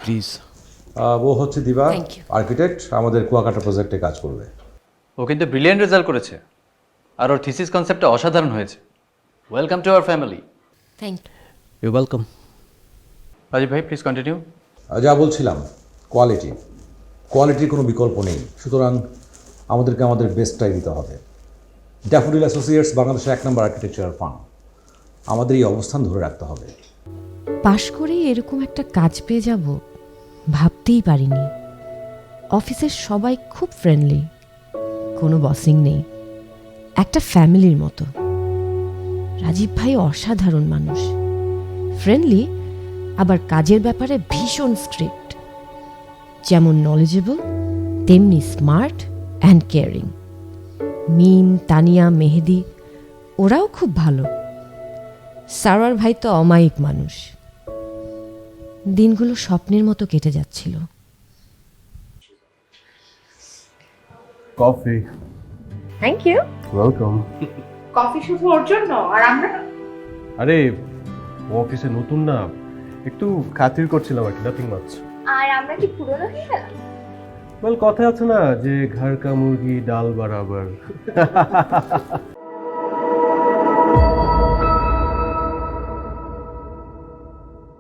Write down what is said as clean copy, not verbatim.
Please. ও হচ্ছে দিবা, Thank you. Architect, আমাদের কুয়াকাটা প্রজেক্টে কাজ করবে। ও কিন্তু ব্রিলিয়েন্ট রেজাল্ট করেছে, আর ওর থিসিস কনসেপ্টটা অসাধারণ হয়েছে। Welcome to our family. Thank you. You welcome. Rajiv ভাই প্লিজ কন্টিনিউ। যা বলছিলাম, কোয়ালিটির কোনো বিকল্প নেই, সুতরাং আমাদেরকে আমাদের বেস্টটাই দিতে হবে। ড্যাফোডিল অ্যাসোসিয়েটস বাংলাদেশের 1 নম্বর আর্কিটেকচারাল ফার্ম, আমাদের এই অবস্থান ধরে রাখতে হবে। পাশ করেই এরকম একটা কাজ পেয়ে যাব ভাবতেই পারিনি। অফিসের সবাই খুব ফ্রেন্ডলি, কোনো বসিং নেই, একটা ফ্যামিলির মতো। রাজীব ভাই অসাধারণ মানুষ, ফ্রেন্ডলি, আবার কাজের ব্যাপারে ভীষণ স্ট্রিক্ট। যেমন নলেজেবল তেমনি স্মার্ট অ্যান্ড কেয়ারিং। মিম, তানিয়া, মেহেদি ওরাও খুব ভালো। সারোয়ার ভাই তো অমায়িক মানুষ। দিনগুলো স্বপ্নের মতো কেটে যাচ্ছিল। Coffee. Thank you. Welcome. Coffee শুধু ওর জন্য আর আমরা? আরে ও অফিসে নতুন না, একটু খাতির করছিলাম আর কি, নাথিং মাচ। আর আমরা কি পুরনো হয়ে গেলাম? বল, কথা আছে না যে ঘর কা মুরগি ডাল বরাবর।